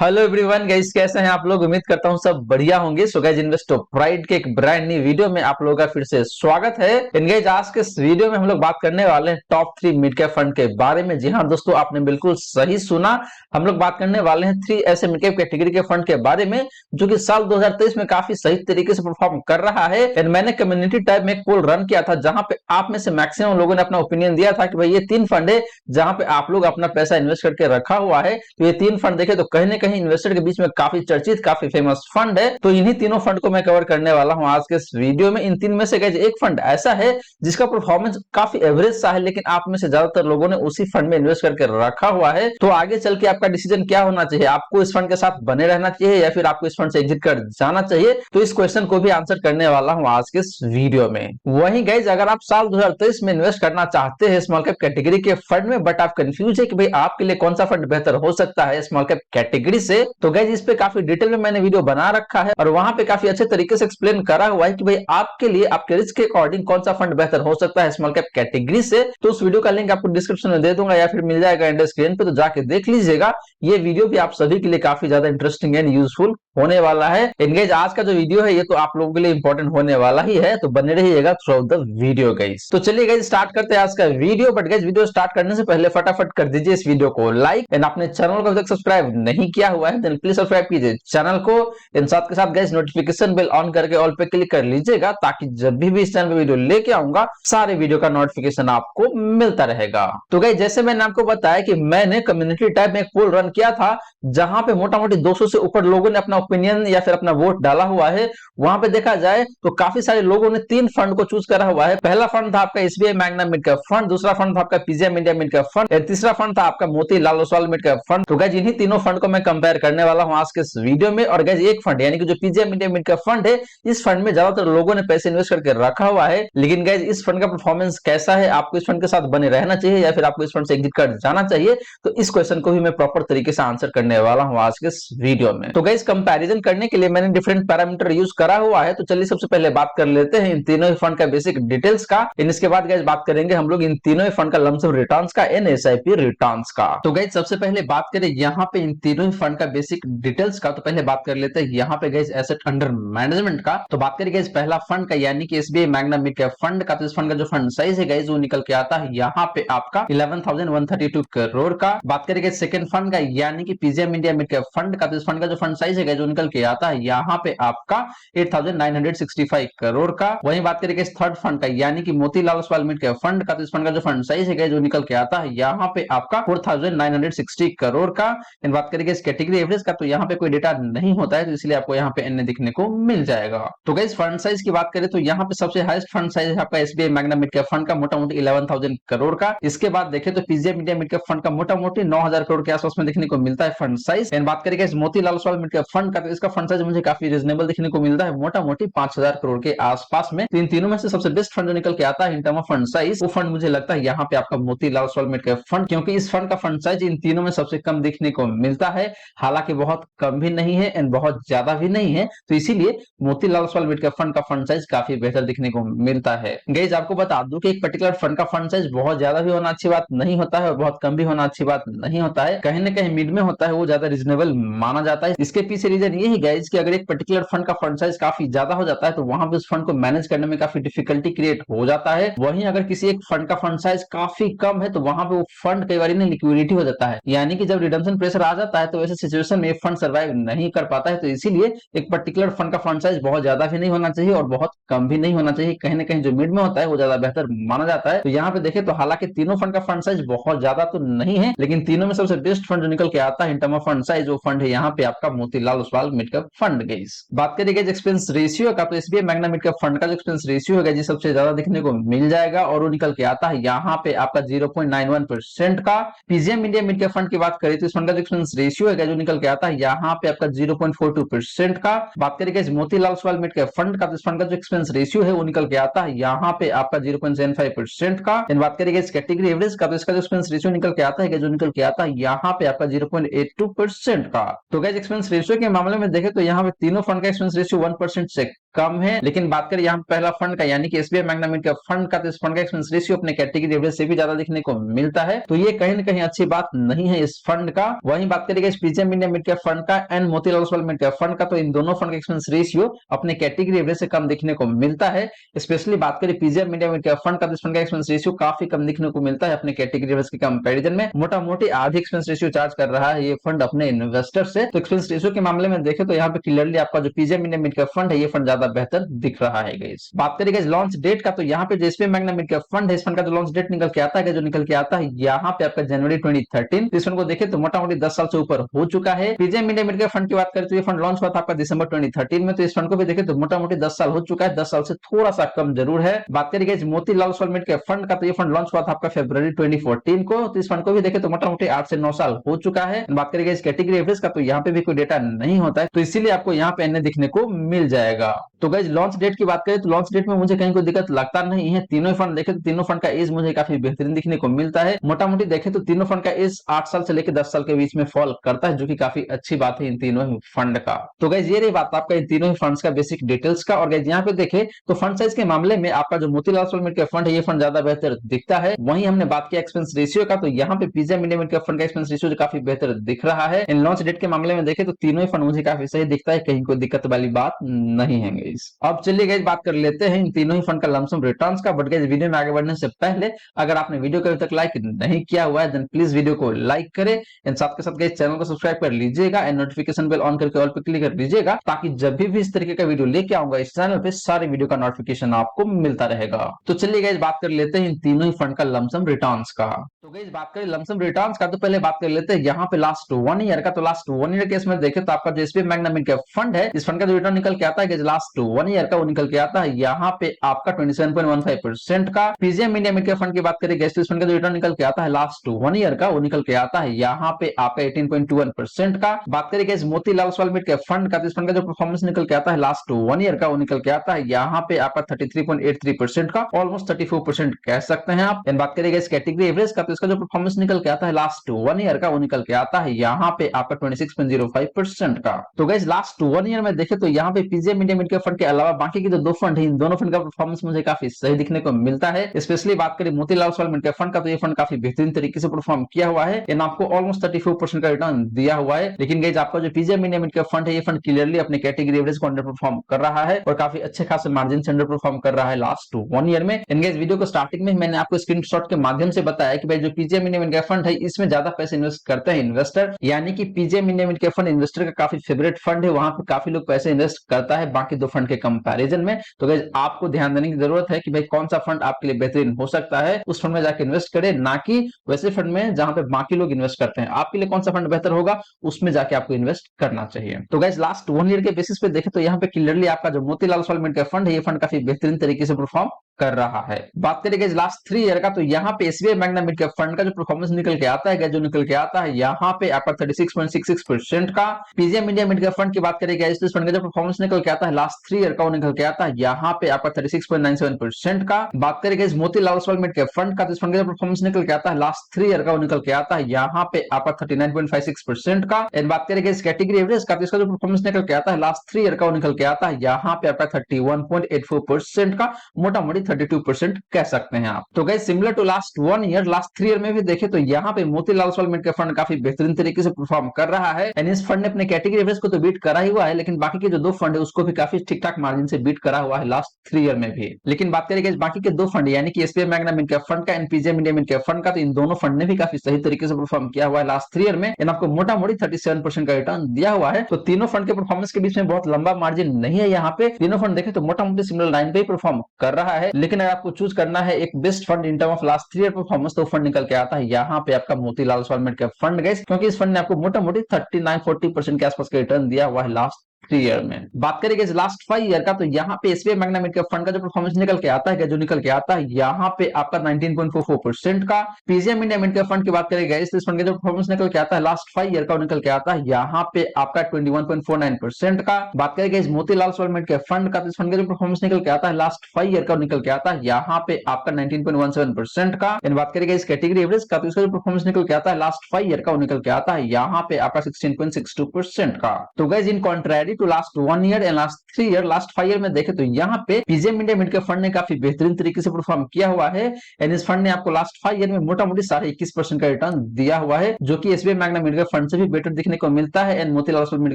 Hello everyone guys, कैसे हैं आप लोग। उम्मीद करता हूं सब बढ़िया होंगे। सो गाइस, इन्वेस्टर प्राइड के एक ब्रांड न्यू वीडियो में आप लोगों का फिर से स्वागत है। इन गाइस, आज के इस वीडियो में हम लोग बात करने वाले हैं टॉप 3 मिड कैप फंड के बारे में। जी हां दोस्तों, आपने बिल्कुल सही सुना। हम लोग बात करने वाले हैं 3 ऐसे मिड कैप कैटेगरी के फंड के बारे में जो कि साल 2023 में काफी सही तरीके से परफॉर्म कर रहा है। एंड मैंने कम्युनिटी टाइप में एक पोल रन किया था जहां पे आप में से मैक्सिमम लोगों ने अपना ओपिनियन दिया था कि भाई ये 3 फंड है जहां पे आप लोग अपना पैसा इन्वेस्ट करके रखा हुआ है। तो ये 3 फंड देखे तो कहीं ना कहीं इन्वेस्टर के बीच में काफी चर्चित, काफी फेमस फंड है। तो इन्हीं तीनों फंड को मैं कवर करने वाला हूं आज के इस वीडियो में। इन तीन में से गाइस एक फंड ऐसा है जिसका परफॉर्मेंस काफी एवरेज सा है, लेकिन आप में से ज्यादातर लोगों ने उसी फंड में इन्वेस्ट करके रखा हुआ है। तो आगे चल के आपका डिसीजन क्या होना चाहिए, आपको इस फंड के साथ बने रहना चाहिए या फिर आपको इस फंड से एग्जिट कर जाना चाहिए। तो इस क्वेश्चन को भी आंसर करने वाला हूं आज के इस वीडियो में। वहीं गाइस, अगर आप साल 2023 में इन्वेस्ट करना चाहते हैं स्मॉल कैप कैटेगरी के फंड में, बट आप कंफ्यूज है कि भाई आपके लिए कौन सा फंड बेहतर हो सकता है स्मॉल कैप कैटेगरी से, तो गाइस इस पे काफी डिटेल में मैंने वीडियो बना रखा है और वहां पे काफी अच्छे तरीके से एक्सप्लेन करा हुआ है कि भाई आपके लिए आपके रिस्क के अकॉर्डिंग कौन सा फंड बेहतर हो सकता है स्मॉल कैप कैटेगरी से। तो उस वीडियो का लिंक आपको डिस्क्रिप्शन में दे दूंगा या फिर मिल जाएगा एंड स्क्रीन पे, तो जाके देख लीजिएगा। ये वीडियो भी आप सभी के लिए काफी ज्यादा इंटरेस्टिंग एंड यूजफुल होने वाला है। एंगेज आज का जो वीडियो है ये तो आप लोगों के लिए इंपॉर्टेंट होने वाला ही है, तो बने रहिएगा through out the video guys. तो चलिए गाइस, स्टार्ट करते हैं आज का video. But guys, video start करने से पहले फटाफट कर दीजिए इस वीडियो को लाइक एंड अपने चैनल को अभी तक सब्सक्राइब नहीं किया हुआ है देन प्लीज सब्सक्राइब कीजिए चैनल को। इन साथ के साथ गाइस नोटिफिकेशन बेल ऑन करके ऑल पे क्लिक कर लीजिएगा ताकि जब भी इस चैनल पे वीडियो लेके आऊंगा सारे वीडियो का नोटिफिकेशन आपको मिलता रहेगा। तो गाइस, जैसे मैंने आपको बताया कि मैंने कम्युनिटी टाइप में एक पोल रन किया था जहां पे मोटा मोटी 200 से ऊपर लोगों ने अपना ओपिनियन या फिर अपना वोट डाला हुआ है। वहां पे देखा जाए तो काफी सारे लोगों ने 3 फंड को चूज करा हुआ है। पहला फंड था आपका SBI magna mid cap fund, दूसरा फंड था आपका PGM India mid cap fund और तीसरा फंड था आपका Motilal Oswal mid cap fund. तो गाइस, इन्हीं तीनों फंड को मैं कंपेयर करने वाला हूं आज के इस वीडियो में। और गाइस, एक फंड यानी कि जो PGM India mid cap fund है, इस फंड में ज्यादातर लोगों ने पैसे इन्वेस्ट करके रखा हुआ है। लेकिन गाइस, इस फंड का परफॉर्मेंस कैसा है, आपको इस फंड के साथ बने रहना चाहिए या फिर आपको इस फंड से एग्जिट कर जाना चाहिए, तो इस क्वेश्चन को भी मैं प्रॉपर तरीके से आंसर करने वाला हूं आज के इस वीडियो में। तो गाइस, कंपैरिजन करने के लिए मैंने डिफरेंट पैरामीटर यूज करा हुआ है। तो चलिए सबसे पहले बात कर लेते हैं इन तीनों ही फंड का बेसिक डिटेल्स का। इसके बाद गाइस बात करेंगे हम लोग इन तीनों ही फंड का लमसम रिटर्न्स का एंड एसआईपी रिटर्न्स का। तो गाइस, सबसे पहले बात करें यहाँ पे इन तीनों ही फंड का बेसिक डिटेल्स का, तो पहले बात कर लेते हैं यहाँ पे गाइस एसेट अंडर मैनेजमेंट का। तो बात करें गाइस पहला फंड का यानी कि SBI magna mid cap fund का। तो इस फंड का जो फंड साइज है गाइस वो निकल के आता है यहाँ पे आपका 11,132 करोड़ का। बात करेंगे सेकंड फंड का यानी कि PGM India mid cap fund का। तो इस फंड का जो फंड साइज है जो निकल के आता है यहाँ पे आपका 8,965 करोड़ का। वहीं बात करेंगे थर्ड फंड का यानी कि Motilal Oswal mid cap fund का। तो इस फंड का जो फंड साइज है जो निकल के आता है यहाँ पे आपका 4,960 करोड़ का। इन बात करेंगे इस कैटेगरी एवरेज का, तो यहाँ पे कोई डेटा नहीं होता है, तो इसलिए आपको यहाँ पे एन दिखने को मिल जाएगा। तो गाइस, फंड साइज की बात करें तो यहाँ पे सबसे हाईएस्ट फंड साइज है आपका SBI magna mid cap fund का, मोटा मोटी 11,000 करोड़ का। इसके बाद देखें तो PGM India mid cap fund का मोटा मोटी 9,000 करोड़ के आसपास में देखने को मिलता है फंड साइज। एंड बात करेंगे इस Motilal Oswal mid cap fund का, तो इसका फंड साइज मुझे काफी रीजनेबल देखने को मिलता है, मोटा मोटी 5,000 करोड़ के आसपास में। तो इन तीनों में से सबसे बेस्ट फंड जो निकल के आता है in term of fund size, वो फंड मुझे लगता है यहाँ पे आपका Motilal Oswal mid cap fund, क्योंकि इस फंड का फंड साइज इन तीनों में सबसे कम देखने को मिलता है। हालांकि बहुत कम भी नहीं है एंड बहुत ज्यादा भी नहीं है, तो इसीलिए Motilal Oswal mid cap fund का फंड साइज काफी बेहतर दिखने को मिलता है। गाइस, आपको बता दूं कि एक पर्टिकुलर फंड का फंड साइज बहुत ज्यादा भी होना अच्छी बात नहीं होता है और बहुत कम भी होना अच्छी बात नहीं होता है, कहीं ना कहीं मिड में होता है, वो ज्यादा रीजनेबल माना जाता है। इसके पीछे रीजन ये ही गाइस कि अगर एक पर्टिकुलर फंड का फंड साइज काफी ज्यादा हो जाता है तो वहां पे उस फंड को मैनेज करने में काफी डिफिकल्टी क्रिएट हो जाता है। वहीं अगर किसी एक फंड का फंड साइज काफी कम है तो वहां पे वो फंड कई बार लिक्विडिटी हो जाता है, यानी कि जब रिडम्पशन प्रेशर आ जाता है तो ऐसे सिचुएशन में फंड सर्वाइव नहीं कर पाता है। तो इसीलिए एक पर्टिकुलर फंड का फंड साइज बहुत ज्यादा भी नहीं होना चाहिए और बहुत कम भी नहीं होना चाहिए, कहीं ना कहीं जो मिड में होता है वो ज्यादा बेहतर माना जाता है। तो यहाँ पे देखें तो हालांकि तीनों फंड का फंड साइज बहुत ज्यादा तो नहीं है, लेकिन तीनों में सबसे बेस्ट फंड जो निकल के आता है in term of fund size, वो फंड है यहाँ पे आपका Motilal Oswal mid cap fund. Guys, बात करेंगे एक्सपेंस रेशियो का, तो SBI magna mid cap fund का जो एक्सपेंस रेशियो है जी सबसे ज्यादा देखने को मिल जाएगा और वो निकल के आता है यहाँ पे आपका 0.91% का। PGM India mid cap fund की बात करें तो इस फंड का जो एक्सपेंस रेशियो है जो निकल के आता है यहाँ पे आपका 0.42% का। बात करेंगे Motilal Oswal mid cap fund का, तो इस फंड का जो एक्सपेंस रेशियो है वो निकल के आता है यहाँ पे आपका 0.75% का। बात करेंगे इस कैटेगरी एवरेज का, तो इसका जो एक्सपेंस रेशियो निकल के आता है जो निकल के आता है यहाँ पे आपका 0.82% का। तो गाइस, एक्सपेंस रेशियो के मामले में देखें तो यहाँ पे तीनों फंड का एक्सपेंस रेशियो 1% से कम है। लेकिन बात करें यहाँ पहला फंड का यानी कि SBI magna mid cap fund का, तो इस फंड का एक्सपेंस रेशियो अपने कैटेगरी एवरेज से भी ज्यादा देखने को मिलता है, तो ये कहीं ना कहीं अच्छी बात नहीं है इस फंड का। वहीं बात करेंगे इस PGM India mid cap fund का and Motilal Oswal mid cap fund का, तो इन दोनों फंड का एक्सपेंस रेशियो अपने कैटेगरी एवरेज से कम देखने को मिलता है। स्पेशली बात करें PGM India mid cap fund का, तो इस फंड का एक्सपेंस रेशियो काफी कम देखने को मिलता है अपने कैटेगरी एवरेज के कंपैरिजन में। मोटा मोटी आधी एक्सपेंस रेशियो चार्ज कर रहा है ये फंड अपने इन्वेस्टर से। तो एक्सपेंस रेशियो के मामले में देखें तो यहाँ पे क्लियरली आपका जो PGM India mid cap fund है ये फंड ज्यादा बेहतर दिख रहा है गाइस। बात करेंगे लॉन्च डेट का, तो यहाँ पे JSP Magna mid cap fund है, इस फंड का जो लॉन्च डेट निकल के आता है, जो निकल के आता है यहाँ पे आपका जनवरी 2013। इस फंड को देखें तो मोटा मोटी 10 साल से ऊपर हो चुका है। PGM India mid cap fund की बात करें तो ये फंड लॉन्च हुआ था आपका दिसंबर 2013 में, तो इस फंड को भी देखें तो मोटा मोटी 10 साल हो चुका है, 10 साल से थोड़ा सा कम जरूर है। बात करेंगे Motilal Oswal mid cap fund का, तो ये फंड लॉन्च हुआ था आपका फरवरी 2014 को, तो इस फंड को भी देखें तो मोटा मोटी 8 से 9 साल हो चुका है। बात करेंगे इस कैटेगरी एवरेज का, तो यहाँ पे भी कोई डेटा नहीं होता है, तो इसीलिए आपको यहाँ पे एनए दिखने को मिल जाएगा। तो गाइस लॉन्च डेट की बात करें तो लॉन्च डेट में मुझे कहीं कोई दिक्कत लगता नहीं है। तीनों फंड देखे तो तीनों फंड का एज मुझे काफी बेहतरीन दिखने को मिलता है। मोटा मोटी देखे तो तीनों फंड का एज 8 साल से लेकर 10 साल के बीच में फॉल करता है, जो कि काफी अच्छी बात है इन तीनों ही फंड का। तो गाइस ये रही बात आपका इन तीनों ही फंड्स का बेसिक डिटेल्स का। और गाइस यहाँ पे देखे तो फंड साइज के मामले में आपका जो Motilal Oswal mid cap fund है ये फंड ज्यादा बेहतर दिखता है। वहीं हमने बात किया एक्सपेंस रेशियो का, तो यहाँ पे PGM India mid cap fund का एक्सपेंस रेशियो काफी बेहतर दिख रहा है। इन लॉन्च डेट के मामले में देखे तो तीनों ही फंड मुझे काफी सही दिखता है, कहीं कोई दिक्कत वाली बात नहीं है गाइस। अब चलिए गाइस बात कर लेते हैं इन तीनों ही फंड का लमसम रिटर्न्स का। बट गाइस वीडियो में आगे बढ़ने से पहले अगर आपने वीडियो को अभी तक लाइक नहीं किया हुआ है देन प्लीज वीडियो को लाइक करें एंड साथ के साथ गाइस चैनल को सब्सक्राइब कर लीजिएगा एंड नोटिफिकेशन बेल ऑन करके ऑल पे क्लिक कर लीजिएगा, ताकि जब भी इस तरीके का वीडियो लेके आऊंगा इस चैनल पे सारे वीडियो का नोटिफिकेशन आपको मिलता रहेगा। तो चलिए गाइस बात कर लेते हैं इन तीनों ही फंड का लमसम रिटर्न्स का। तो गाइस बात करें लमसम रिटर्न्स का, तो पहले बात कर लेते हैं यहाँ पे लास्ट 1 ईयर का। तो लास्ट 1 ईयर केस में देखे तो आपका जो SBI magna mid cap fund है इस फंड का जो रिटर्न निकल के आता है लास्ट 1 ईयर का, वो निकल के आता है यहाँ पे आपका 27.15% का। PGM India mid cap fund की बात करें तो इस फंड का जो रिटर्न निकल के आता है लास्ट 1 ईयर का, वो निकल के आता है यहाँ पे आपका 18.21% का। बात करें Motilal Oswal mid cap fund का, तो इस फंड का जो परफॉर्मेंस निकल के आता है लास्ट 1 ईयर का, वो निकल के आता है यहाँ पे आपका 33.83% का, ऑलमोस्ट 34% कह सकते हैं आप। बात करेंगे इस कैटेगरी एवरेज का, तो इसका जो परफॉर्मेंस निकल के आता है लास्ट 1 ईयर का, वो निकल के आता है यहाँ पे आपका 26.05% का। तो गाइस लास्ट 1 ईयर में देखे तो यहाँ पे PGM India mid cap fund के अलावा बाकी की जो दो फंड है इन दोनों फंड का परफॉर्मेंस मुझे काफी सही दिखने को मिलता है। स्पेशली बात करें Motilal Oswal mid cap fund का, तो ये फंड काफी बेहतरीन तरीके से परफॉर्म किया हुआ है, इन आपको ऑलमोस्ट 34% का रिटर्न दिया हुआ है। लेकिन गाइस आपका जो PGM India mid cap fund है ये फंड क्लियरली अपने कैटेगरी एवरेज को अंडर परफॉर्म कर रहा है और काफी अच्छे खासे मार्जिन से अंडर परफॉर्म कर रहा है लास्ट 1 ईयर में। गाइस वीडियो को स्टार्टिंग में मैंने आपको स्क्रीनशॉट के माध्यम से बताया कि भाई जो PGM India mid cap fund है इसमें ज्यादा पैसे इन्वेस्ट करते हैं इन्वेस्टर, यानी कि PGM India mid cap fund investor का काफी फेवरेट फंड है, वहां पर काफी लोग पैसे इन्वेस्ट करता है बाकी दो फंड के कंपैरिजन में। तो गाइस आपको ध्यान देने की जरूरत है कि भाई कौन सा फंड आपके लिए बेहतरीन हो सकता है, उस फंड में जाके इन्वेस्ट करें, ना कि वैसे फंड में जहां पे बाकी लोग इन्वेस्ट करते हैं। आपके लिए कौन सा फंड बेहतर होगा उसमें जाके आपको इन्वेस्ट करना चाहिए। तो गाइस लास्ट 1 ईयर के बेसिस पे देखें तो यहाँ पे क्लियरली आपका जो Motilal Oswal mid cap fund है ये फंड काफी बेहतरीन तरीके से परफॉर्म कर रहा है। बात करेंगे लास्ट 3 ईयर का, तो यहाँ पे SBI magna mid cap fund का जो परफॉर्मेंस निकल के आता है, जो निकल के आता है यहाँ पे आपका 36.66% का। PGM India mid cap fund की बात करेंगे इस फंड का जो परफॉर्मेंस निकल के आता है लास्ट 3 ईयर का, वो निकल के आता है यहाँ पे आपका 36.97% का। बात करेंगे Motilal Oswal mid cap fund का, तो इस फंड का जो परफॉर्मेंस निकल के आता है लास्ट 3 ईयर का, वो निकल के आता है यहाँ पे आपका 39.56% का। एंड बात करेंगे इस कैटेगरी एवरेज का, तो इसका जो परफॉर्मेंस निकल के आता है लास्ट 3 ईयर का, वो निकल के आता है यहाँ पे आपका 31.84% का, मोटा मोटी 32% कह सकते हैं आप। तो guys similar to last 1 year, last 3 year में भी देखे तो यहाँ पे Motilal Oswal mid cap fund काफी बेहतरीन तरीके से परफॉर्म कर रहा है। एंड इस फंड ने अपने कैटेगरी एवरेज को तो बीट करा ही हुआ है, लेकिन बाकी के जो दो फंड है उसको भी काफी ठीक ठाक मार्जिन से बीट करा हुआ है लास्ट 3 ईयर में भी। लेकिन बात करेंगे बाकी के दो फंड यानी कि SBI magna mid cap fund का and PGM India mid cap fund का, तो इन दोनों फंड ने भी काफी सही तरीके से परफॉर्म किया हुआ है लास्ट 3 ईयर में, एंड आपको मोटा मोटी 37% का रिटर्न दिया हुआ है। तो तीनों फंड के परफॉर्मेंस के बीच में बहुत लंबा मार्जिन नहीं है, यहाँ पे तीनों फंड देखे तो मोटा मोटी सिमिलर लाइन पे ही परफॉर्म कर रहा है। लेकिन अगर आपको चूज करना है एक best fund in term of last 3 year performance, तो फंड निकल के आता है यहाँ पे आपका Motilal Oswal mid cap fund guys, क्योंकि इस फंड ने आपको मोटा मोटी 39-40% के आसपास का रिटर्न दिया हुआ है लास्ट 3 ईयर में। बात करेंगे लास्ट 5 ईयर का, तो यहाँ पे SBI magna mid cap fund का जो परफॉर्मेंस निकल के आता है, जो निकल के आता है यहाँ पे आपका 19.44% का। PGM India mid cap fund की बात करेंगे इस फंड का जो परफॉर्मेंस निकल के आता है लास्ट 5 ईयर का, निकल के आता है यहाँ पे आपका 21.49% का। बात करेंगे Motilal Oswal mid cap fund का, तो इस फंड का जो परफॉर्मेंस निकल के आता है लास्ट 5 ईयर का, निकल के आता है यहाँ पे आपका 19.17% का। बात करेंगे इस कैटेगरी एवरेज का, तो इसका जो परफॉर्मेंस निकल के आता है लास्ट 5 ईयर का, निकल के आता है यहाँ पे आपका 16.62% का। तो guys in contrary to last 1 year and last 3 year, last 5 year में देखें तो यहाँ पे PGM India mid cap fund ने काफी बेहतरीन तरीके से परफॉर्म किया हुआ है। एंड इस फंड ने आपको लास्ट 5 ईयर में मोटा मोटी 21.5% का रिटर्न दिया हुआ है, जो कि SBI magna mid cap fund से भी बेटर दिखने को मिलता है and Motilal Oswal mid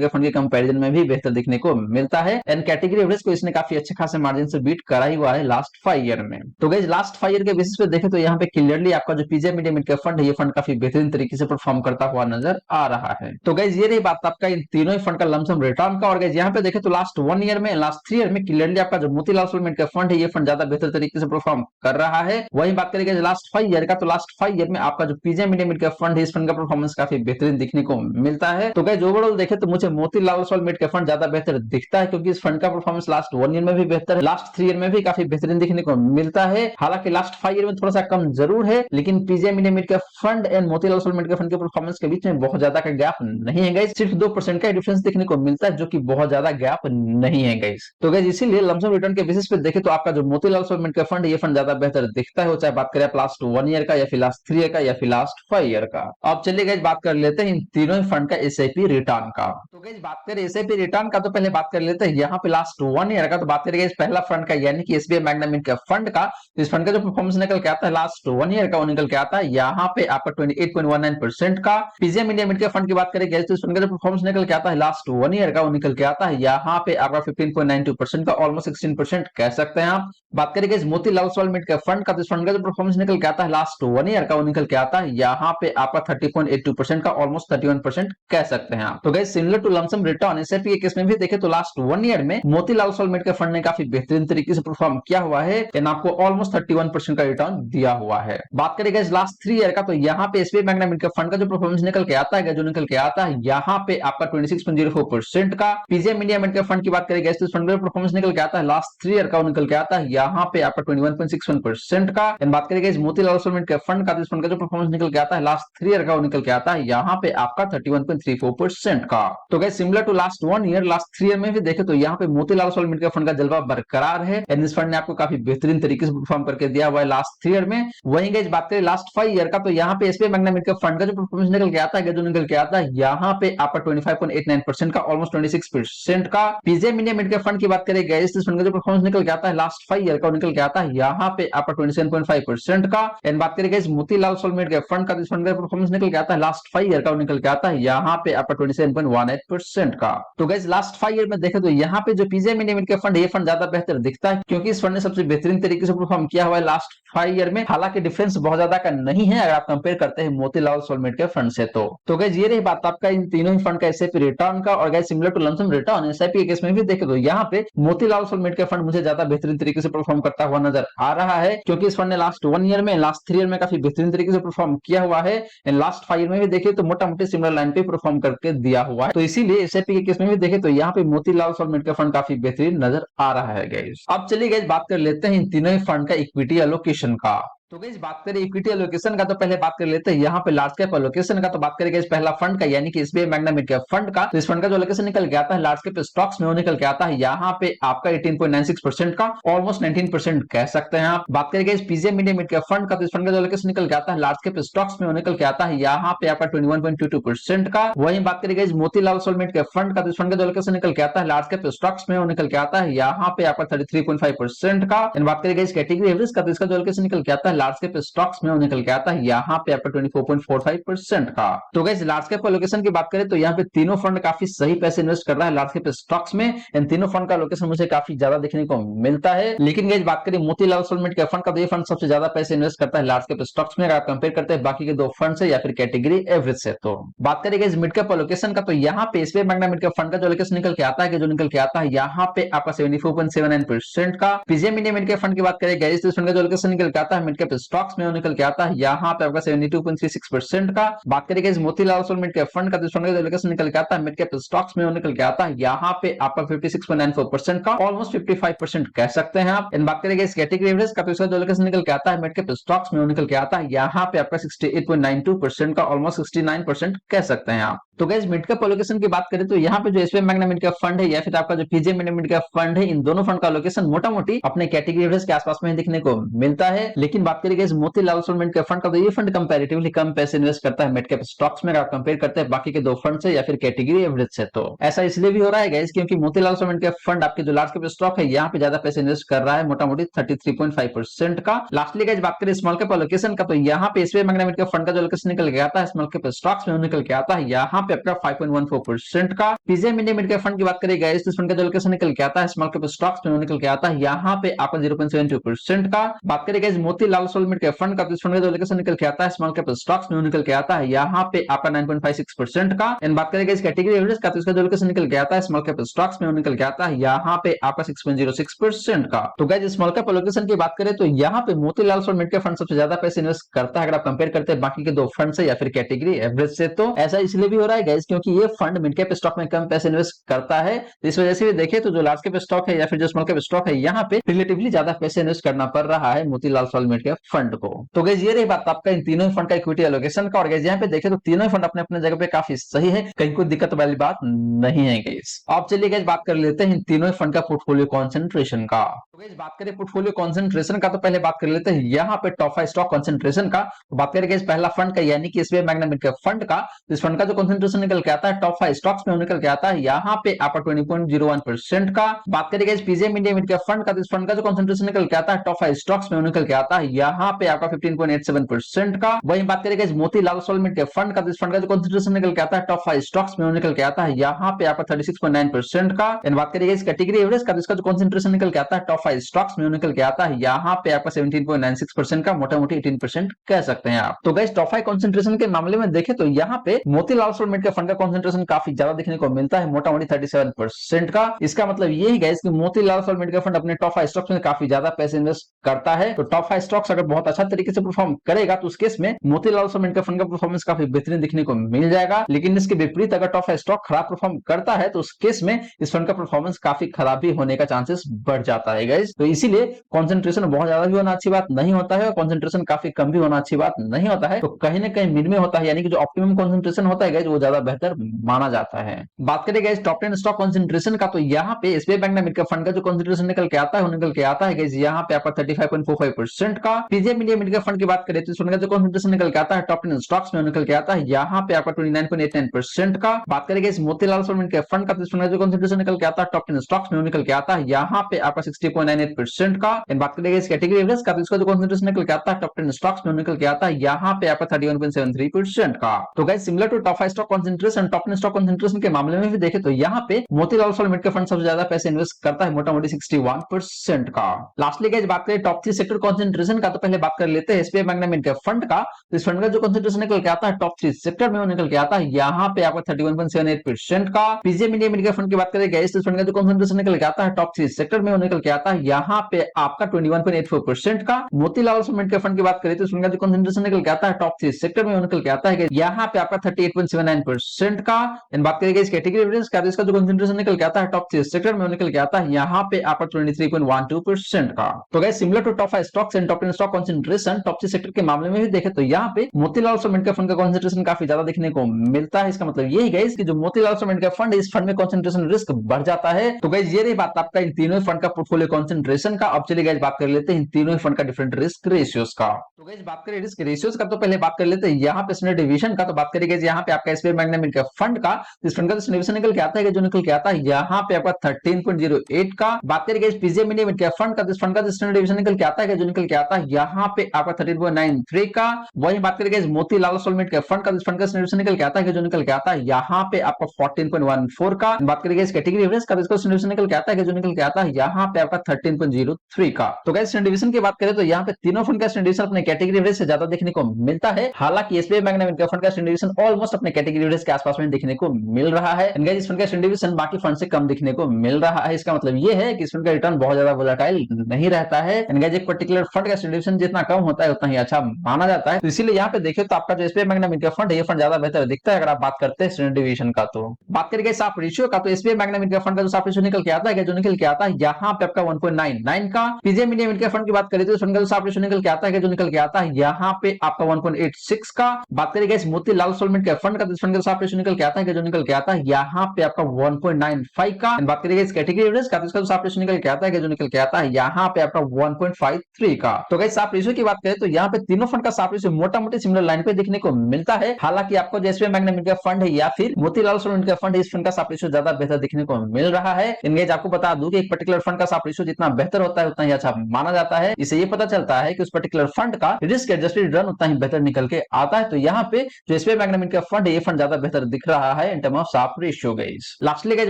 cap fund के कंपैरिजन में भी बेहतर दिखने को मिलता है। एंड कैटेगरी एवरेज को इसने काफी अच्छे खासे मार्जिन से बीट करा ही हुआ है लास्ट 5 ईयर में। तो गाइस लास्ट 5 ईयर के बेसिस पे देखें तो यहाँ पे क्लियरली आपका जो पीजेएम इंडिया मिड कैप फंड है, ये फंड काफी बेहतरीन तरीके से परफॉर्म करता हुआ नजर आ रहा है। तो गाइस ये रही बात आपका इन तीनों ही फंड का लमसम रिटर्न का। और गाइस यहाँ पे देखें तो लास्ट 1 ईयर में, लास्ट 3 ईयर में क्लियरली आपका जो Motilal Oswal mid cap fund है, ये फंड ज्यादा बेहतर तरीके से परफॉर्म कर रहा है। वही बात करेंगे लास्ट 5 ईयर का, तो लास्ट 5 ईयर में आपका जो पीजेएम इंडिया मिड कैप फंड है, इस फंड का परफॉर्मेंस काफी बेहतरीन दिखने को मिलता है। तो गाइस ओवरऑल देखें तो मुझे Motilal Oswal mid cap fund ज्यादा बेहतर दिखता है, क्योंकि इस फंड का परफॉर्मेंस लास्ट 1 ईयर में भी बेहतर है, लास्ट 3 ईयर में भी काफी बेहतरीन दिखने को मिलता है। हालांकि लास्ट 5 ईयर में थोड़ा सा कम जरूर है, लेकिन PGM India mid cap fund and Motilal Oswal mid cap fund के परफॉर्मेंस के बीच में बहुत ज्यादा का गैप नहीं है गाइस, सिर्फ 2% का डिफरेंस देखने को मिलता है, जो कि बहुत ज्यादा गैप नहीं है गाइस। तो गाइस इसीलिए लमसम रिटर्न के बेसिस पे देखें तो आपका जो Motilal Oswal mid cap fund है, ये फंड ज्यादा बेहतर दिखता है, चाहे बात करें आप लास्ट 1 ईयर का या फिर लास्ट 3 ईयर का या फिर लास्ट 5 ईयर का। अब चलिए गाइस बात कर लेते हैं इन तीनों ही फंड का एसआईपी रिटर्न का। तो गाइस बात करें एसआईपी रिटर्न का, तो पहले बात कर लेते हैं यहाँ पे लास्ट 1 ईयर का। तो बात करेंगे इस पहला फंड का, यानी कि SBI magna mid cap fund का। इस फंड का जो परफॉर्मेंस निकल के आता है लास्ट 1 ईयर का, वो निकल के आता है यहाँ पे आपका 28.19% का। पीजेएम इंडिया मिड कैप फंड की बात करेंगे तो इस फंड का जो परफॉर्मेंस निकल के आता है लास्ट 1 ईयर का, वो निकल के आता है यहाँ पे आपका 15.92% का, ऑलमोस्ट 16% कह सकते हैं आप। बात करेंगे Motilal Oswal mid cap fund का, तो इस फंड का जो परफॉर्मेंस निकल के आता है लास्ट 1 ईयर का, वो निकल के आता है यहाँ पे आपका 30.82% का, ऑलमोस्ट 31% कह सकते हैं आप। तो guys similar to lumpsum return SIP के केस में भी देखें तो लास्ट 1 ईयर में Motilal Oswal mid cap fund ने काफी बेहतरीन तरीके से परफॉर्म किया हुआ है एंड आपको ऑलमोस्ट 31% का रिटर्न दिया हुआ है। बात करेंगे लास्ट 3 ईयर का, तो यहाँ पे SBI magna mid cap fund का जो परफॉर्मेंस निकल के आता है, जो निकल के आता है यहाँ पे आपका 26.04% का। पीजेएम इंडिया मिड कैप फंड की बात करेंगे तो इस फंड का परफॉर्मेंस निकल के आता है लास्ट 3 ईयर का, वो निकल के आता है यहाँ पे आपका 21.61% का। एंड बात करेंगे Motilal Oswal mid cap fund का, तो इस फंड का जो परफॉर्मेंस निकल के आता है लास्ट 3 ईयर का, वो निकल के आता है यहाँ पे आपका 31.34% का। तो guys similar to last 1 year, last 3 year में भी देखें तो यहाँ पे Motilal Oswal mid cap fund का जलवा बरकरार है एंड इस फंड ने आपको काफी बेहतरीन तरीके से परफॉर्म करके दिया हुआ है लास्ट 3 ईयर में। वहीं गाइस बात करें लास्ट 5 ईयर का, तो यहाँ पे SBI magna mid cap fund का जो परफॉर्मेंस निकल के आता है, जो निकल के आता है यहाँ पे आपका 25.89% का, ऑलमोस्ट 26% का। पीजेएम इंडिया मिड कैप फंड की बात करें गाइस, इस फंड का जो परफॉर्मेंस निकल के आता है लास्ट 5 ईयर का, निकल के आता है यहाँ पे आपका 27.5% का। एंड बात करें guys Motilal Oswal mid cap fund का, इस फंड का परफॉर्मेंस निकल के आता है लास्ट 5 ईयर का, निकल के आता है यहाँ पे आपका 27.18% का। तो गाइस लास्ट 5 ईयर में देखें तो यहाँ पे जो पीजेएम इंडिया मिड कैप फंड है, ये फंड ज्यादा बेहतर दिखता है, क्योंकि इस फंड ने सबसे बेहतरीन तरीके से परफॉर्म किया हुआ है लास्ट 5 ईयर में। हालांकि डिफरेंस बहुत ज्यादा का नहीं है अगर आप कंपेयर करते हैं Motilal Oswal mid cap fund से। तो गाइस ये रही बात आपका इन तीनों ही फंड का एसआईपी रिटर्न का। और guys similar to lumpsum return SIP के केस में भी देखें तो यहाँ पे Motilal Oswal mid cap fund मुझे ज्यादा बेहतरीन तरीके से परफॉर्म करता हुआ नजर आ रहा है, क्योंकि इस फंड ने लास्ट 1 ईयर में, लास्ट 3 ईयर में काफी बेहतरीन तरीके से परफॉर्म किया हुआ है एंड लास्ट 5 ईयर में भी देखें तो मोटा मोटी सिमिलर लाइन पे परफॉर्म करके दिया हुआ है। तो इसीलिए एसआईपी के केस में भी देखें तो यहाँ पे Motilal Oswal mid cap fund काफी बेहतरीन नजर आ रहा है गाइस। अब चलिए गाइस बात कर लेते हैं इन तीनों ही फंड का इक्विटी एलोकेशन का। तो गाइस बात करें इक्विटी एलोकेशन का, तो पहले बात कर लेते हैं यहाँ पे लार्ज कैप एलोकेशन का। तो बात करेंगे इस पहला फंड का, यानी कि SBI magna mid cap fund का। तो इस फंड का जो एलोकेशन निकल के आता है लार्ज कैप स्टॉक्स में, वो निकल के आता है यहाँ पे आपका 18.96% का, ऑलमोस्ट 19% कह सकते हैं आप। बात करेंगे इस पीजेएम इंडिया मिड कैप फंड का, तो इस फंड का जो एलोकेशन निकल के आता है लार्ज कैप स्टॉक्स में, वो निकल के आता है यहाँ पे आपका 21.22% का। वहीं बात करेंगे इस Motilal Oswal mid cap fund का, तो इस फंड का जो एलोकेशन निकल के आता है लार्ज कैप स्टॉक्स में, वो निकल के आता है यहाँ पे आपका 33.5% का। बात करेंगे इस कैटेगरी एवरेज का, तो इसका जो एलोकेशन निकल के आता है लार्ज कैप स्टॉक्स में, वो निकल के आता है यहाँ पे आपका 24.45% का। तो गाइस लार्ज कैप एलोकेशन की बात करें तो यहाँ पे तीनों फंड काफी सही पैसे इन्वेस्ट कर रहा है लार्ज कैप स्टॉक्स में। इन तीनों फंड का एलोकेशन मुझे काफी ज्यादा देखने को मिलता है। लेकिन गाइस बात करें Motilal Oswal mid cap fund का, तो ये फंड सबसे ज्यादा पैसे इन्वेस्ट करता है लार्ज कैप स्टॉक्स में, अगर आप कंपेयर करते हैं बाकी के दो फंड से या फिर कैटेगरी एवरेज से। तो बात करें गाइस मिड कैप एलोकेशन का, तो यहाँ पे SBI magna mid cap fund का जो एलोकेशन निकल के आता है, जो निकल के आता है यहाँ पे आपका 74.79% का। पीजेएम इंडिया मिड कैप फंड की बात करें गाइस, तो इस फंड का जो एलोकेशन निकल के आता है मिड कैप स्टॉक्स में, वो निकल के आता है यहाँ पे आपका 72.36% का। बात करेंगे इस Motilal Oswal mid cap fund का, तो इस फंड का जो एलोकेशन निकल के आता है मिड कैप स्टॉक्स में, वो निकल के आता है यहाँ पे आपका 56.94% का, ऑलमोस्ट 55% कह सकते हैं आप। बात करेंगे इस कैटेगरी एवरेज का, तो इसका जो एलोकेशन निकल के आता है मिड कैप स्टॉक्स में, वो निकल के आता है यहाँ पे आपका 68.92% का, ऑलमोस्ट 69% कह सकते हैं आप। तो गाइस मिड कैप एलोकेशन की बात करें तो यहाँ पे जो SBI magna mid cap fund है या फिर आपका जो पीजे मिड कैप फंड है, इन दोनों फंड का एलोकेशन मोटा मोटी अपने कैटेगरी एवरेज के आसपास में दिखने को मिलता है। लेकिन बात करें guys Motilal Oswal mid cap fund का, तो ये फंड कंपैरेटिवली कम पैसे इन्वेस्ट करता है मिड कैप स्टॉक्स में अगर कंपेयर करते हैं बाकी के दो फंड से या फिर कैटेगरी एवरेज से। तो ऐसा इसलिए भी हो रहा है गाइस क्योंकि Motilal Oswal mid cap fund आपके जो लार्ज कैप स्टॉक है यहाँ पे ज्यादा पैसे इन्वेस्ट कर रहा है, मोटा मोटी 33.5% का। लास्टली गाइस बात करें स्मॉल कैप एलोकेशन का, तो यहाँ पे SBI magna mid cap fund का जो एलोकेशन निकल के आता है स्मॉल कैप स्टॉक्स में निकल के आता है यहाँ पे आपका 5.14% का। PGM India mid cap fund की बात करेगा इस फंड का जो एलोकेशन निकल के आता है स्मॉल कैप स्टॉक्स में निकल के आता है यहाँ पे आपका 0.72% का। बात करेगा इस Motilal Oswal mid cap fund का, तो इस फंड का जो एलोकेशन निकल के आता है स्मॉल कैप स्टॉक्स में निकल के आता है यहाँ पे आपका 9.56% का। एंड बात करेगा इस कैटेगरी एवरेज का, तो इसका जो एलोकेशन निकल के आता है स्मॉल कैप स्टॉक्स में निकल के आता है यहाँ पे आपका 6.06% का। तो गाइस स्मॉल कैप एलोकेशन की बात करें तो यहाँ पे Motilal Oswal mid cap fund सबसे ज्यादा पैसे इन्वेस्ट करता है अगर आप कंपेयर करते हैं बाकी के दो फंड से या फिर कैटेगरी एवरेज से। तो ऐसा इसलिए भी हो रहा है गाइस क्योंकि ये फंड मिड कैप स्टॉक में कम पैसे इन्वेस्ट करता है, तो इस वजह से भी देखें तो जो लार्ज कैप स्टॉक है या फिर जो स्मॉल कैप स्टॉक है यहाँ पे रिलेटिवली ज्यादा पैसे इन्वेस्ट करना पड़ रहा है Motilal Oswal mid cap fund को। तो गाइस ये रही बात आपका इन तीनों फंड का इक्विटी एलोकेशन का। और गाइस यहाँ पे देखें तो तीनों फंड अपने अपने जगह पे काफी सही है, कहीं कोई दिक्कत वाली बात नहीं है गाइस। अब चलिए गाइस बात कर लेते हैं इन तीनों फंड का पोर्टफोलियो कॉन्सेंट्रेशन का। तो गाइस बात करें पोर्टफोलियो कॉन्सेंट्रेशन का, तो पहले बात कर लेते हैं यहाँ पे टॉप 5 स्टॉक कॉन्सेंट्रेशन का। तो बात करेंगे इस पहला फंड का यानी कि SBI magna mid cap fund का, तो इस फंड का जो कॉन्सेंट्रेशन निकल के आता है टॉप 5 स्टॉक्स में निकल के आता है यहाँ पे आपका 20.01% का। बात करेंगे इस PGM India mid cap fund का, तो इस फंड का जो कॉन्सेंट्रेशन निकल के आता है टॉप 5 स्टॉक्स में निकल के आता है यहाँ पे आपका 15.87% का। वहीं बात करेंगे इस Motilal Oswal mid cap fund का, तो इस फंड का जो कॉन्सेंट्रेशन निकल के आता है टॉप 5 स्टॉक्स में निकल के आता है यहाँ पे आपका 36.9% का। एंड बात करेंगे इस कैटेगरी एवरेज का, तो इसका जो कॉन्सेंट्रेशन निकल के आता है टॉप 5 स्टॉक्स में निकल के आता है यहाँ पे आपका 17.96% का, मोटा मोटी 18% कह सकते हैं आप। तो गाइस टॉप 5 कॉन्सेंट्रेशन के मामले में देखें तो यहाँ पे Motilal Oswal mid cap fund का कॉन्सेंट्रेशन काफी ज्यादा देखने को मिलता है, मोटा मोटी 37% का। इसका मतलब ये ही गाइस कि Motilal Oswal mid cap fund अपने टॉप 5 स्टॉक्स में काफी ज्यादा पैसे इन्वेस्ट करता है। तो टॉप 5 स्टॉक्स अगर बहुत अच्छा तरीके से परफॉर्म करेगा तो उस केस में Motilal Oswal mid cap fund का परफॉर्मेंस काफी बेहतरीन देखने को मिल जाएगा। लेकिन इसके विपरीत अगर टॉप 5 स्टॉक खराब परफॉर्म करता है तो उस केस में इस फंड का परफॉर्मेंस काफी खराब भी होने का चांसेस बढ़ जाता है गाइस। तो इसीलिए कॉन्सेंट्रेशन बहुत ज्यादा भी होना अच्छी बात नहीं होता है और कॉन्सेंट्रेशन काफी कम भी होना अच्छी बात नहीं होता है। तो कहीं ना कहीं मिड में होता है, यानी कि जो ऑप्टिमम कॉन्सेंट्रेशन होता है गाइस वो ज्यादा बेहतर माना जाता है। बात करें गाइस टॉप 10 स्टॉक कॉन्सेंट्रेशन का, तो यहाँ पे SBI bank mid cap fund का जो कॉन्सेंट्रेशन निकल के आता है वो निकल के आता है गाइस यहाँ पे आपका 35.45% का। PGM India mid cap fund की बात करें तो इस फंड का जो कॉन्सेंट्रेशन निकल के आता है टॉप 10 स्टॉक्स में निकल के आता है यहाँ पे आपका 29.89% का। बात करेंगे इस Motilal Oswal mid cap fund का, तो इस फंड का जो कॉन्सेंट्रेशन निकल के आता है टॉप 10 स्टॉक्स में निकल के आता है यहाँ पे आपका 60.98% का। एंड बात करेंगे इस कैटेगरी एवरेज का, तो इसका जो कॉन्सेंट्रेशन निकल के आता है टॉप 10 स्टॉक्स में निकल के आता है यहाँ पे आपका 31.73% का। तो guys similar to top 5 stock concentration, top 10 stock concentration के मामले में भी देखें तो यहाँ पे Motilal Oswal mid cap fund सबसे ज्यादा पैसे इन्वेस्ट करता है, मोटा मोटी 61% का। लास्टली गाइस बात करें टॉप 3 सेक्टर कॉन्सेंट्रेशन का, तो पहले बात कर लेते हैं SBI magna mid cap fund का। तो इस फंड का जो कॉन्सेंट्रेशन निकल के आता है टॉप 3 सेक्टर में निकल के आता है यहाँ पे आपका 31.78% का। PGM India mid cap fund की बात करें गाइस, इस फंड का जो कॉन्सेंट्रेशन निकल के आता है टॉप 3 सेक्टर में निकल के आता है यहाँ पे आपका 21.84% का। Motilal Oswal mid cap fund की बात करें तो इस फंड का जो कॉन्सेंट्रेशन निकल के आता है टॉप 3 सेक्टर में निकल के आता है यहाँ पे आपका 38.79% का। एंड बात करेंगे इस कैटेगरी एवरेज का, इसका जो कॉन्सेंट्रेशन निकल के आता है टॉप 3 सेक्टर में निकल के आता है यहाँ पे आपका 23.12% का। तो guys similar to top 5 stocks and top 10 stock concentration, top 3 sector के मामले में भी देखें तो यहाँ पे Motilal Oswal mid cap fund का कॉन्सेंट्रेशन काफी ज्यादा देखने को मिलता है। इसका मतलब यही गाइस कि जो Motilal Oswal mid cap fund है इस फंड में कॉन्सेंट्रेशन रिस्क बढ़ जाता है। तो गाइस ये रही बात आपका इन तीनों फंड का पोर्टफोलियो कॉन्सेंट्रेशन का। अब चलिए गाइस बात कर लेते हैं इन तीनों फंड का डिफरेंट रिस्क रेशियोज का। तो गाइस बात करें रिस्क रेशियोज का, तो पहले बात कर लेते हैं यहाँ पे स्टैंडर्ड डिवीजन का। तो बात करेंगे यहाँ पे आपका SBI magna mid cap fund का, इस फंड का जो डिवीजन निकल के आता है जो निकल के आता है यहाँ पे आपका 13.08 का। बात करेंगे PGM India mid cap fund का, इस फंड का जो स्टैंडर्ड डिवीजन निकल के आता है जो निकल के आता है यहाँ पे आपका 13.93 का। वहीं बात करेंगे Motilal Oswal mid cap fund का, इस फंड का स्टैंडर्ड डिवीजन निकल के आता है जो निकल के आता है यहाँ पे आपका 14.14 का। बात करेंगे इस कैटेगरी एवरेज का, इसका स्टैंडर्ड डिवीजन निकल के आता है जो निकल के आता है यहाँ पे आपका 13.03 का। तो गाइस स्टैंडर्ड डिवीजन की बात करें तो यहाँ पे तीनों फंड का स्टैंडर्ड डिवीजन अपने कैटेगरी एवरेज से ज्यादा देखने को मिलता है। हालांकि SBI magna mid cap fund का स्टैंडर्ड डिवीजन ऑलमोस्ट अपने कैटेगरी एवरेज के आसपास में देखने को मिल रहा है। गाइस इस फंड का स्टैंडर्ड डिवीजन बाकी फंड से कम देखने को मिल रहा है। इसका मतलब ये है कि इस फंड का रिटर्न बहुत ज्यादा वोलेटाइल नहीं रहता है। गाइस एक पर्टिकुलर फंड का स्टैंडर्ड डिवीजन जितना कम होता है उतना ही अच्छा माना जाता है। तो इसीलिए यहाँ पे देखिए तो आपका जो SBI magna mid cap fund है ये फंड ज्यादा बेहतर दिखता है अगर आप बात करते हैं स्टैंडर्ड डिवीजन का। तो बात करेंगे साफ रेशियो का, तो SBI magna mid cap fund का जो साफ रेशियो निकल के आता है जो निकल के आता है यहाँ पे आपका 1.99 का। PGM India mid cap fund की बात करें तो इस फंड का जो साफ रेशियो निकल के आता है जो निकल के आता है यहाँ पे आपका 1.86 का। बात करेंगे Motilal Oswal mid cap fund का, इस फंड का साफ रेशियो निकल के आता है, जो निकल के आता है यहाँ पे आपका 1.95 का। बात करेंगे इस कैटेगरी एवरेज का, तो इसका साफ रेशियो निकल के आता है, जो निकल के आता है यहाँ पे आपका 1.53 का। तो गाइस साफ रेशियो की बात करें तो यहाँ पे तीनों फंड का साफ रेशियो मोटा मोटी सिमिलर लाइन पे देखने को मिलता है। हालांकि आपको जो एसबीआई बैंक ने मिडकैप फंड है या फिर मोतीलाल ओसवाल मिडकैप फंड है, इस फंड का साफ रेशियो ज्यादा बेहतर देखने को मिल रहा है। इनगेज आपको बता दूं कि एक पर्टिकुलर फंड का साफ रेशियो जितना बेहतर होता है उतना ही अच्छा माना जाता है। इससे ये पता चलता है कि उस पर्टिकुलर फंड का रिस्क एडजस्टेड रिटर्न उतना ही बेहतर निकल के आता है। तो यहाँ पे जो एसबीआई बैंक ने मिडकैप फंड है, ये फंड ज्यादा बेहतर दिख रहा है इन टर्म ऑफ साफ रेशियो गाइस। लास्टली गाइस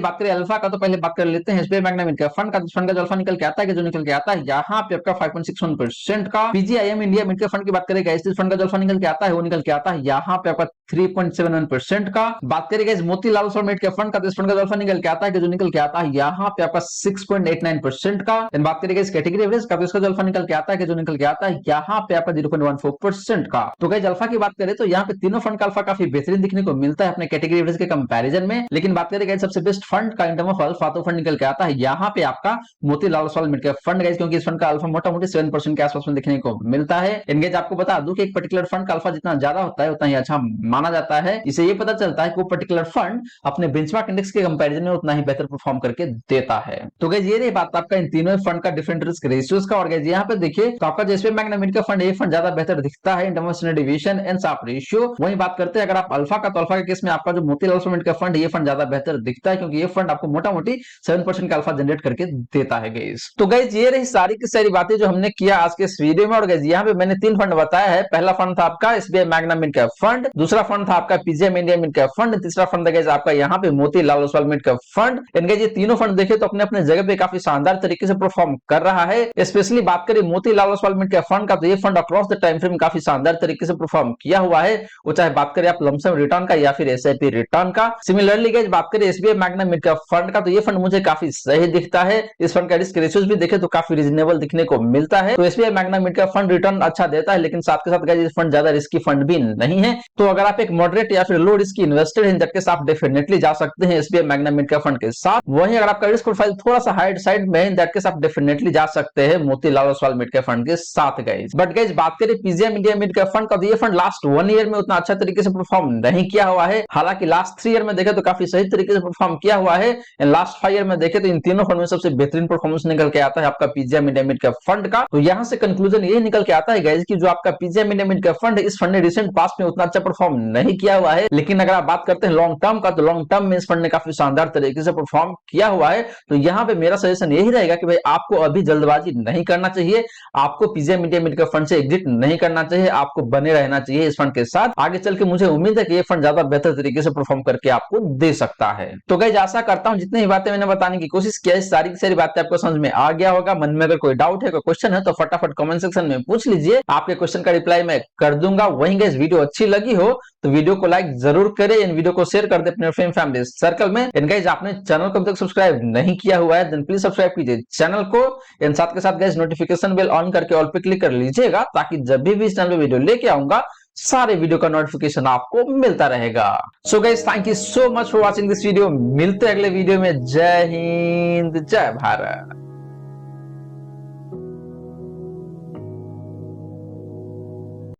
बात करें अल्फा का, तो पहले बात कर लेते हैं एसबीआई बैंक ने मिडकैप फंड का। फंड का जो अल्फा निकल के आता है, जो निकल के आता है यहाँ पे आपका 5.61% का। पीजीआईएम इंडिया मिडकैप फंड की बात करें गाइस, इस फंड का जो अल्फा निकल के आता है वो निकल के आता है यहाँ पे आपका 3.71% का। बात करें guys Motilal Oswal midcap fund का, तो इस फंड का जो अल्फा निकल के आता है, जो निकल के आता है यहाँ पे आपका 6.89% का। बात करें गाइस कैटेगरी एवरेज का, तो इसका जो अल्फा निकल के आता है, जो निकल के आता है यहाँ पे आपका 0.14% का। तो गाइस अल्फा की बात करें तो यहाँ पे तीनों फंड का अल्फा काफी बेहतरीन दिखने को मिलता है अपने कैटेगरी एवरेज के कंपैरिजन में। लेकिन बात करें गाइस सबसे बेस्ट फंड का इन टर्म ऑफ अल्फा, तो फंड निकल के आता है यहाँ पे आपका Motilal Oswal midcap fund guys, क्योंकि इस फंड का अल्फा मोटा मोटी 7% के आसपास में देखने को मिलता है। इनगेज आपको बता दूं कि एक पर्टिकुलर फंड का अल्फा जितना ज्यादा होता है उतना ही अच्छा माना जाता है। इसे ये पता चलता है कि वो पर्टिकुलर फंड अपने बेंचमार्क इंडेक्स के कंपैरिजन में उतना ही बेहतर परफॉर्म करके देता है। तो गाइस ये रही बात आपका इन तीनों फंड का डिफरेंट रिस्क रेशियोज का। और गाइस यहाँ पे देखिए तो आपका एसबीआई बैंक ने मिडकैप फंड, ये फंड ज्यादा बेहतर दिखता है in terms of standard deviation and साफ रेशियो। वही बात करते हैं अगर आप अल्फा का, तो अल्फा के केस में आपका जो मोतीलाल ओसवाल मिडकैप फंड, ये फंड ज्यादा बेहतर दिखता है क्योंकि ये फंड आपको मोटा मोटी 7% का अल्फा जनरेट करके देता है गाइस। तो गाइस ये रही सारी की सारी बातें जो हमने किया आज के इस वीडियो में। और गाइस यहाँ पे मैंने 3 फंड बताया है। पहला फंड था आपका एसबीआई मैग्ना मिडकैप फंड, दूसरा फंड था आपका पीजीएम इंडिया मिडकैप फंड, तीसरा फंड गाइस आपका यहाँ पे मोतीलाल ओसवाल मिडकैप फंड। इनके ये तीनों फंड देखे तो अपने अपने जगह पे काफी शानदार तरीके से परफॉर्म कर रहा है। स्पेशली बात करें मोतीलाल ओसवाल मिडकैप फंड का, तो ये fund across the time frame काफी शानदार तरीके से परफॉर्म किया हुआ है, वो चाहे बात करें आप लमसम रिटर्न का या फिर एसआईपी रिटर्न का। सिमिलरली गाइस बात करें एसबीआई मैग्ना मिडकैप फंड का, तो ये फंड मुझे काफी सही दिखता है। इस फंड का रिस्क रेशियोज भी देखे तो काफी रीजनेबल दिखने को मिलता है। तो SBI Magna midcap fund return अच्छा देता है, लेकिन साथ के साथ गाइस फंड ज्यादा रिस्की फंड भी नहीं है। तो अगर आप एक मॉडरेट या फिर लो रिस्क इन्वेस्टर हैं, दैट केस आप डेफिनेटली जा सकते हैं एसबीआई मैग्ना मिडकैप फंड के साथ। वहीं अगर आपका रिस्क प्रोफाइल थोड़ा सा हाइड साइड में है, दैट केस आप डेफिनेटली जा सकते हैं मोतीलाल ओसवाल मिडकैप फंड के साथ गाइस। बट गाइस बात करें पीजीएम इंडिया मिडकैप फंड का, तो ये फंड लास्ट 1 ईयर में उतना अच्छा तरीके से परफॉर्म नहीं किया हुआ है। हालांकि लास्ट 3 ईयर में देखे तो काफी सही तरीके से परफॉर्म किया हुआ है। लास्ट 5 ईयर में देखे तो इन तीनों फंड में सबसे बेहतरीन परफॉर्मेंस निकल के आता है आपका पीजीएम इंडिया मिडकैप फंड का। तो यहां से कंक्लूजन ये निकल के आता है गाइस कि जो आपका पीजीएम इंडिया मिडकैप फंड है, इस फंड ने रिसेंट पास्ट में उतना अच्छा परफॉर्म नहीं किया हुआ है। लेकिन अगर आप बात करते हैं लॉन्ग टर्म का, तो लॉन्ग टर्म में इस फंड ने काफी शानदार तरीके से परफॉर्म किया हुआ है। तो यहाँ पे मेरा सजेशन यही रहेगा कि भाई आपको अभी जल्दबाजी नहीं करना चाहिए, आपको पीजीएम इंडिया मिडकैप फंड से एग्जिट नहीं करना चाहिए, आपको बने रहना चाहिए इस फंड के साथ। आगे चल के मुझे उम्मीद है कि ये फंड ज्यादा बेहतर तरीके से परफॉर्म करके आपको दे सकता है। तो गाइस आशा करता हूं जितनी बातें मैंने बताने की कोशिश किया, सारी की सारी बातें आपको समझ में आ गया होगा। मन में अगर कोई डाउट है, कोई क्वेश्चन है, तो फटाफट कमेंट सेक्शन में पूछ लीजिए, आपके क्वेश्चन का रिप्लाई मैं कर दूंगा। वहीं गाइस वीडियो अच्छी लगी हो तो वीडियो को लाइक जरूर करें, इन वीडियो को शेयर कर दे अपने फ्रेंड फैमिली सर्कल में। एंड गाइस आपने चैनल को अभी तक सब्सक्राइब नहीं किया हुआ है, देन प्लीज सब्सक्राइब कीजिए चैनल को। एंड साथ के साथ गाइस नोटिफिकेशन बेल ऑन करके ऑल पे क्लिक कर लीजिएगा, ताकि जब भी इस चैनल पे वीडियो लेके आऊंगा सारे वीडियो का नोटिफिकेशन आपको मिलता रहेगा। So guys thank you so much for watching this video. मिलते हैं अगले वीडियो में। जय हिंद, जय भारत।